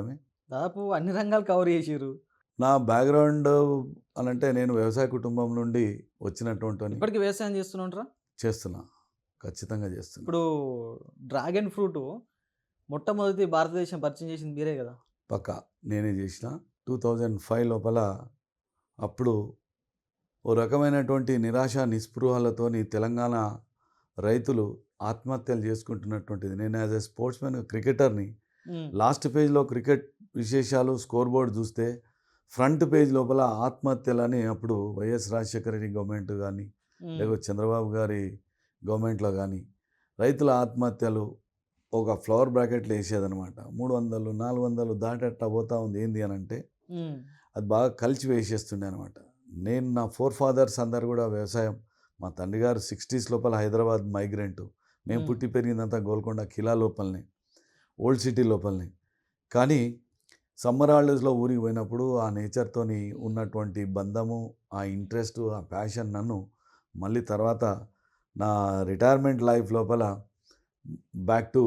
పదమే. దాదాపు అన్ని రంగాలు కవర్ చేసిర్రు. నా బ్యాక్‌గ్రౌండ్ అనంటే నేను వ్యవసాయ కుటుంబం నుండి వచ్చినటువంటోని. ఇప్పటికి వ్యవసాయం చేస్తూనే ఉంటారా? చేస్తున్నా. ఖచ్చితంగా చేస్తున్నా. ఇప్పుడు డ్రాగన్ ఫ్రూటు మొట్టమొదటి భారతదేశం పరిచయం చేసింది మీరే గదా! పక్కా నేనే చేసిన. 2005 లోపల అప్పుడు ఓ రకమైనటువంటి నిరాశ, నిస్పృహలతోని తెలంగాణ రైతులు ఆత్మహత్యలు చేసుకుంటున్నటువంటిది. నేను యాజ్ ఎ స్పోర్ట్స్‌మెన్ క్రికెటర్‌ని. హ్మ్. లాస్ట్ పేజ్‌లో క్రికెట్ విశేషాలు స్కోర్ బోర్డ్ చూస్తే ఫ్రంట్ పేజ్ లోపల ఆత్మహత్యలని అప్పుడు వైఎస్ రాజశేఖర రెడ్డి గవర్నమెంట్ గానీ, హ్మ్. లేకపోతే చంద్రబాబు గారి గవర్నమెంట్‌లో గానీ, రైతుల ఆత్మహత్యలు ఒక ఫ్లవర్ బ్రాకెట్‌లో ఏసేదనమాట. 300, 400 దాటి అట్లా పోతా ఉంది. ఏంది అనంటే, హ్మ్. అది బాగా కలిచి వేసేస్తుండే అనమాట. నేను నా ఫోర్ ఫాదర్స్ అందరూ కూడా వ్యవసాయం. మా తండ్రి గారు 60s లోపల హైదరాబాద్ మైగ్రెంటు. మేము హ్మ్. పుట్టి పెరిగిందంతా గోల్కొండ ఖిలా లోపలనే, ఓల్డ్ సిటీ లోపలనే. కానీ సమ్మర్ హాలిడేస్‌లో ఊరికి పోయినప్పుడు ఆ నేచర్‌తోని ఉన్నటువంటి బంధము, ఆ ఇంట్రెస్టు, ఆ ప్యాషన్ నన్ను మళ్ళీ తర్వాత నా రిటైర్మెంట్ లైఫ్ లోపల బ్యాక్ టు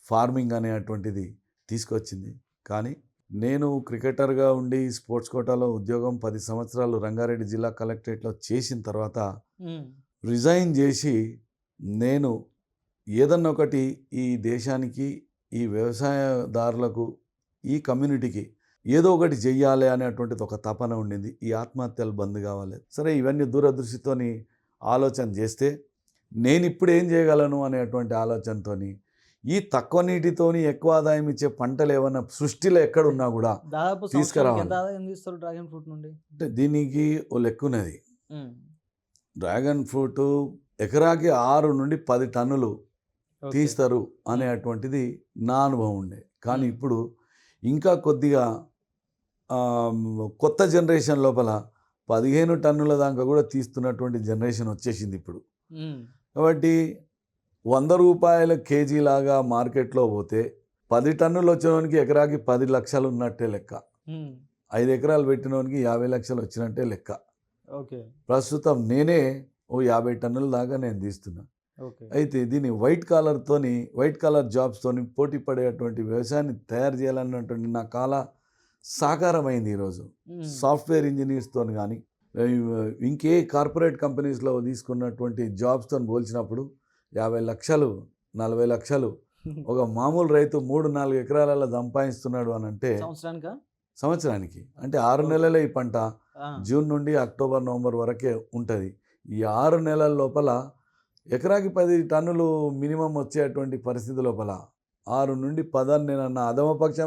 ఫార్మింగ్ అనేటువంటిది తీసుకొచ్చింది. కానీ నేను క్రికెటర్‌గా ఉండి స్పోర్ట్స్ కోటాలో ఉద్యోగం 10 సంవత్సరాలు రంగారెడ్డి జిల్లా కలెక్టరేట్‌లో చేసిన తర్వాత హ్మ్. రిజైన్ చేసి నేను ఏదన్నా ఒకటి ఈ దేశానికి, ఈ వ్యవసాయదారులకు, ఈ కమ్యూనిటీకి ఏదో ఒకటి చెయ్యాలి అనేటువంటిది ఒక తపన ఉండింది. ఈ ఆత్మహత్యలు బంద్ కావాలి. సరే ఇవన్నీ దూరదృష్టితోని ఆలోచన చేస్తే నేనిప్పుడు ఏం చేయగలను అనేటువంటి ఆలోచనతోని ఈ తక్కువ నీటితోని ఎక్కువ ఆదాయం ఇచ్చే పంటలు ఏమన్నా సృష్టిలో ఎక్కడున్నా కూడా దాదాపు సంవత్సరానికి ఎంత తీసుకురావాలి. ఆదాయం తీస్తారు డ్రాగన్ ఫ్రూట్ నుండి? అంటే దీనికి ఓ లెక్కున్నది. హ్మ్. డ్రాగన్ ఫ్రూటు ఎకరాకి 6 నుండి 10 టన్నులు ఓకే. తీస్తారు హ్మ్. అనేటువంటిది నా అనుభవం ఉండే. కానీ హ్మ్. ఇప్పుడు ఇంకా కొద్దిగా కొత్త జనరేషన్ లోపల 15 టన్నుల దాకా కూడా తీస్తున్నటువంటి జనరేషన్ వచ్చేసింది ఇప్పుడు. హ్మ్. కాబట్టి రూ. 100 కేజీలాగా మార్కెట్‌లో పోతే 10 టన్నులు వచ్చేవానికి ఎకరాకి 10,00,000 ఉన్నట్టే లెక్క. హ్మ్. 5 ఎకరాలు పెట్టినోనికి 50,00,000 వచ్చినట్టే లెక్క. ఓకే. ప్రస్తుతం నేనే ఓ 50 టన్నుల దాకా నేను తీస్తున్నా. ఓకే. అయితే దీన్ని వైట్ కాలర్ జాబ్స్‌తోని పోటీ పడేటువంటి వ్యవసాయాన్ని తయారు చేయాలన్నటువంటి నా సాకారమైంది ఈరోజు. హ్మ్. సాఫ్ట్‌వేర్ ఇంజినీర్స్‌తోని గానీ, ఇంకే కార్పొరేట్ కంపెనీస్‌లో తీసుకున్నటువంటి జాబ్స్‌తోని పోల్చినప్పుడు 50,00,000, 40,00,000 ఒక మామూలు రైతు 3, 4 ఎకరాలలో సంపాదిస్తున్నాడు అనంటే సంవత్సరానికా? సంవత్సరానికి. అంటే 6 ఓకే. నెలలే ఈ పంట. ఆ! జూన్ నుండి అక్టోబర్, నవంబర్ వరకే ఉంటది. ఈ 6 నెలల లోపల ఎకరాకి 10 టన్నులు మినిమమ్ వచ్చేటువంటి పరిస్థితి లోపల 6 నుండి 10 అని నేనన్న అధమ పక్షంలో